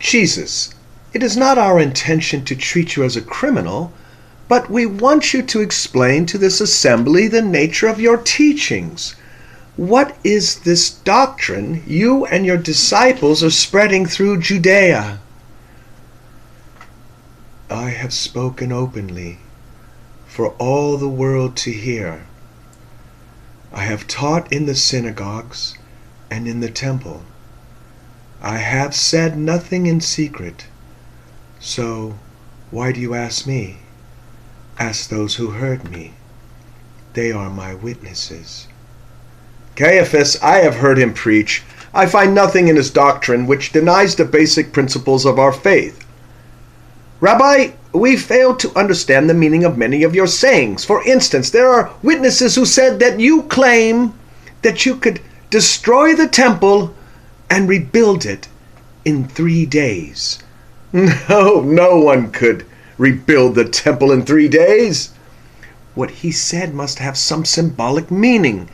Jesus, it is not our intention to treat you as a criminal, but we want you to explain to this assembly the nature of your teachings. What is this doctrine you and your disciples are spreading through Judea? I have spoken openly for all the world to hear. I have taught in the synagogues and in the temple. I have said nothing in secret. So why do you ask me? Ask those who heard me. They are my witnesses. Caiaphas, I have heard him preach. I find nothing in his doctrine which denies the basic principles of our faith. Rabbi, we fail to understand the meaning of many of your sayings. For instance, there are witnesses who said that you claim that you could destroy the temple and rebuild it in 3 days. No, no one could rebuild the temple in 3 days. What he said must have some symbolic meaning.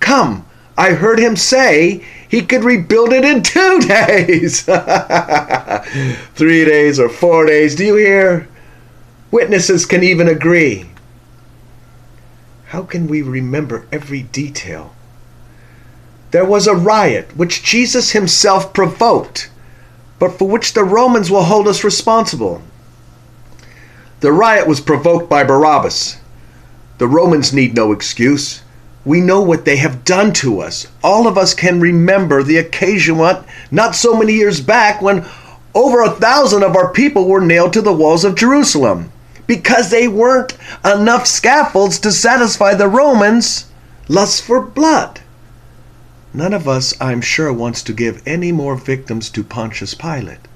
Come, I heard him say he could rebuild it in 2 days. 3 days or 4 days, do you hear? Witnesses can even agree. How can we remember every detail? There was a riot which Jesus himself provoked, but for which the Romans will hold us responsible. The riot was provoked by Barabbas. The Romans need no excuse. We know what they have done to us. All of us can remember the occasion not so many years back when over 1,000 of our people were nailed to the walls of Jerusalem because they weren't enough scaffolds to satisfy the Romans' lust for blood. None of us, I'm sure, wants to give any more victims to Pontius Pilate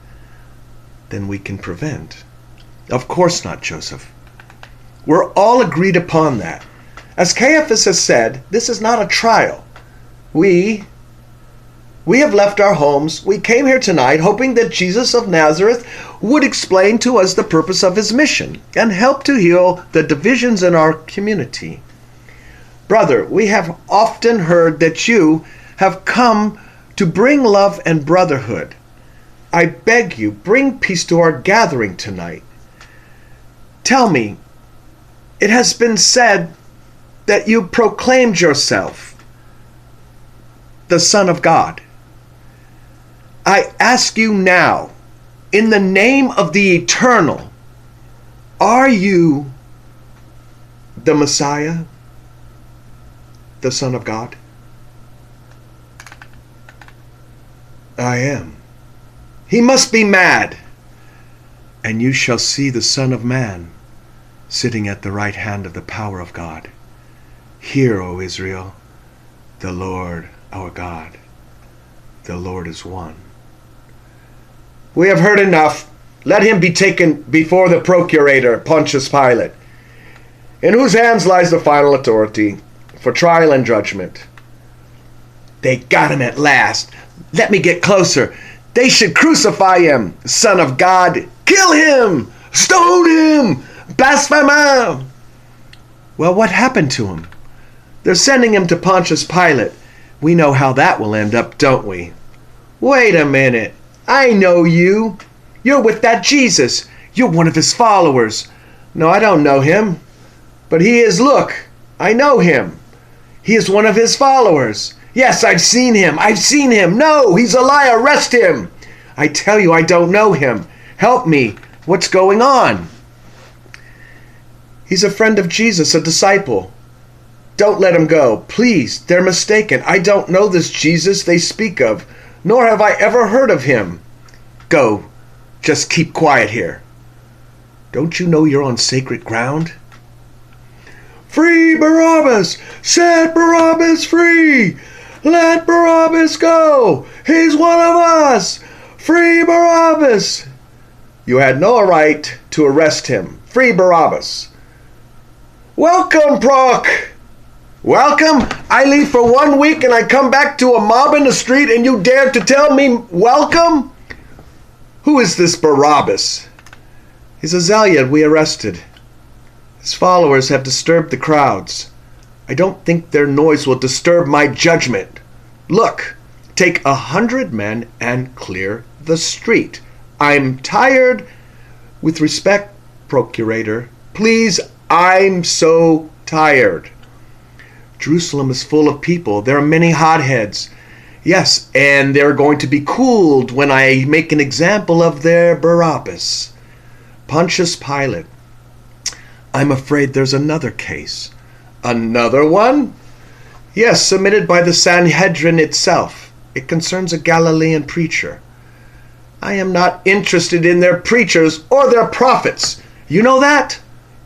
than we can prevent. Of course not, Joseph. We're all agreed upon that. As Caiaphas has said, this is not a trial. We have left our homes. We came here tonight hoping that Jesus of Nazareth would explain to us the purpose of his mission and help to heal the divisions in our community. Brother, we have often heard that you have come to bring love and brotherhood. I beg you, bring peace to our gathering tonight. Tell me, it has been said that you proclaimed yourself the Son of God. I ask you now, in the name of the Eternal, are you the Messiah, the Son of God? I am. He must be mad. And you shall see the Son of Man sitting at the right hand of the power of God. Hear, O Israel, the Lord our God, the Lord is one. We have heard enough. Let him be taken before the procurator, Pontius Pilate, in whose hands lies the final authority for trial and judgment. They got him at last. Let me get closer. They should crucify him, Son of God. Kill him! Stone him! Blasphemer! Well, what happened to him? They're sending him to Pontius Pilate. We know how that will end up, don't we? Wait a minute. I know you. You're with that Jesus. You're one of his followers. No, I don't know him. But he is, look, I know him. He is one of his followers. Yes, I've seen him. I've seen him. No, he's a liar. Arrest him. I tell you, I don't know him. Help me. What's going on? He's a friend of Jesus, a disciple. Don't let him go. Please, they're mistaken. I don't know this Jesus they speak of, nor have I ever heard of him. Go. Just keep quiet here. Don't you know you're on sacred ground? Free Barabbas! Set Barabbas free! Let Barabbas go! He's one of us! Free Barabbas! You had no right to arrest him. Free Barabbas. Welcome, Proc! Welcome? I leave for 1 week and I come back to a mob in the street and you dare to tell me welcome? Who is this Barabbas? He's a Zealot we arrested. His followers have disturbed the crowds. I don't think their noise will disturb my judgment. Look, take 100 men and clear the street. I'm tired. With respect, Procurator, please, I'm so tired. Jerusalem is full of people. There are many hotheads. Yes, and they're going to be cooled when I make an example of their Barabbas. Pontius Pilate. I'm afraid there's another case. Another one? Yes, submitted by the Sanhedrin itself. It concerns a Galilean preacher. I am not interested in their preachers or their prophets. You know that?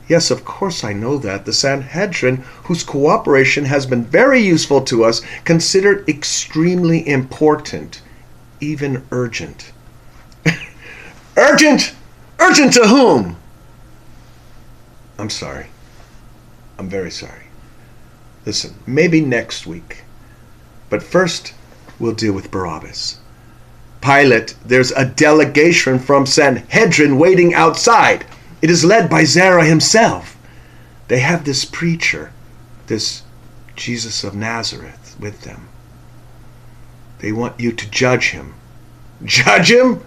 Yes, of course I know that. The Sanhedrin, whose cooperation has been very useful to us, considered extremely important, even urgent. Urgent? Urgent to whom? I'm sorry. I'm very sorry. Listen, maybe next week. But first, we'll deal with Barabbas. Pilate, there's a delegation from Sanhedrin waiting outside. It is led by Zara himself. They have this preacher, this Jesus of Nazareth, with them. They want you to judge him. Judge him?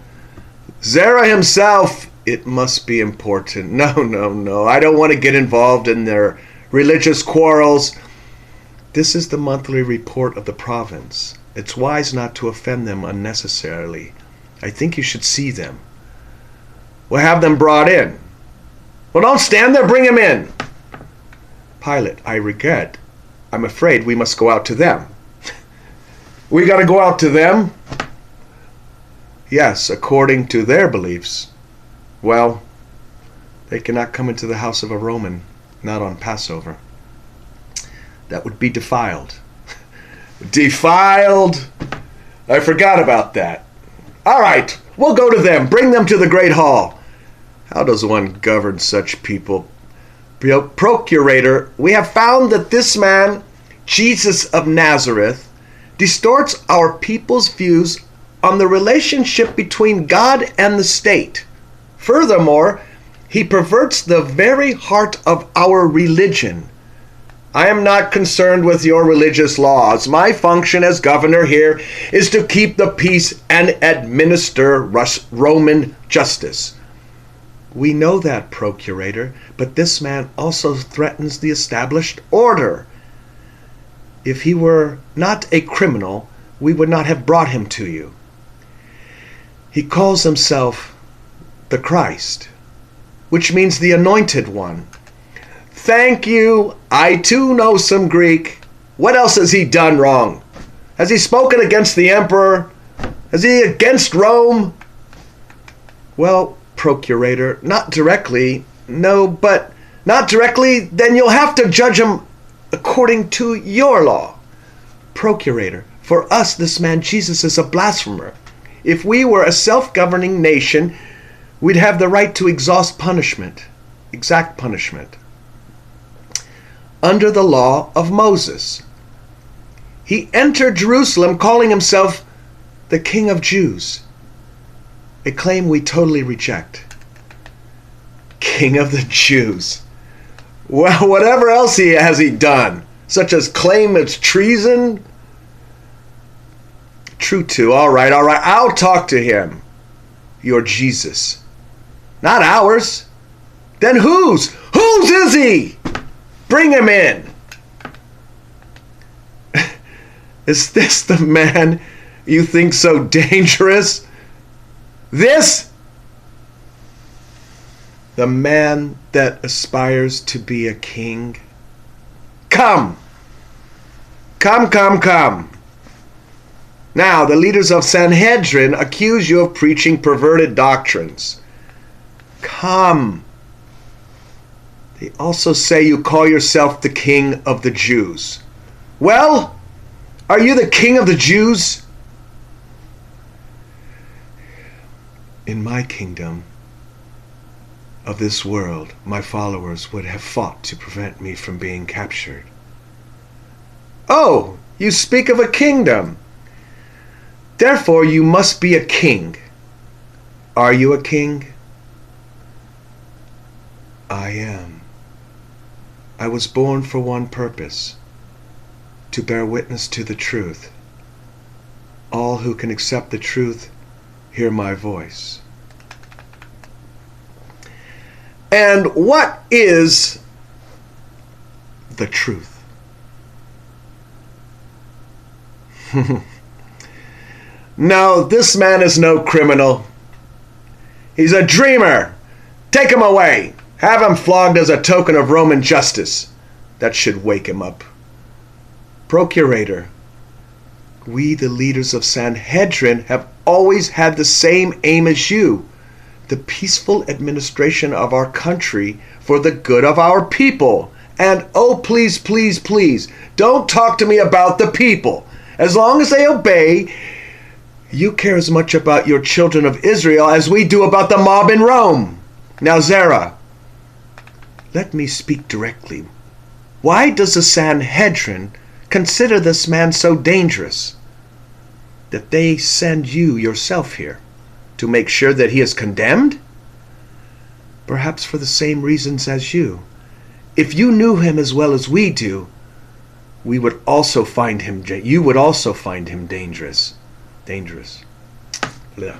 Zara himself. It must be important. No. I don't want to get involved in their religious quarrels. This is the monthly report of the province. It's wise not to offend them unnecessarily. I think you should see them. We'll have them brought in. Well, don't stand there. Bring him in. Pilate, I regret. I'm afraid we must go out to them. We got to go out to them? Yes, according to their beliefs. Well, they cannot come into the house of a Roman, not on Passover. That would be defiled. Defiled? I forgot about that. All right, we'll go to them. Bring them to the great hall. How does one govern such people? Procurator, we have found that this man, Jesus of Nazareth, distorts our people's views on the relationship between God and the state. Furthermore, he perverts the very heart of our religion. I am not concerned with your religious laws. My function as governor here is to keep the peace and administer Roman justice. We know that, Procurator, but this man also threatens the established order. If he were not a criminal, we would not have brought him to you. He calls himself the Christ, which means the Anointed One. Thank you. I too know some Greek. What else has he done wrong? Has he spoken against the emperor? Is he against Rome? Well, Procurator, not directly. No, but not directly, then you'll have to judge him according to your law. Procurator, for us this man Jesus is a blasphemer. If we were a self-governing nation, we'd have the right to exact punishment. Under the law of Moses. He entered Jerusalem calling himself the King of Jews, a claim we totally reject. King of the Jews. Well, whatever else has he done, such as claim it's treason? True too. All right. I'll talk to him. Your Jesus. Not ours. Then whose? Whose is he? Bring him in. Is this the man you think so dangerous? This? The man that aspires to be a king? Come. Come. Now, the leaders of Sanhedrin accuse you of preaching perverted doctrines. Come. They also say you call yourself the King of the Jews. Well, are you the King of the Jews? In my kingdom of this world, my followers would have fought to prevent me from being captured. Oh, you speak of a kingdom. Therefore, you must be a king. Are you a king? I am. I was born for one purpose, to bear witness to the truth. All who can accept the truth hear my voice. And what is the truth? No, this man is no criminal. He's a dreamer. Take him away. Have him flogged as a token of Roman justice. That should wake him up. Procurator, we, the leaders of Sanhedrin, have always had the same aim as you, the peaceful administration of our country for the good of our people. And oh, please, please, please, don't talk to me about the people. As long as they obey, you care as much about your children of Israel as we do about the mob in Rome. Now, Zerah, let me speak directly. Why does the Sanhedrin consider this man so dangerous that they send you yourself here to make sure that he is condemned? Perhaps for the same reasons as you. If you knew him as well as we do, you would also find him dangerous. Dangerous. Blah.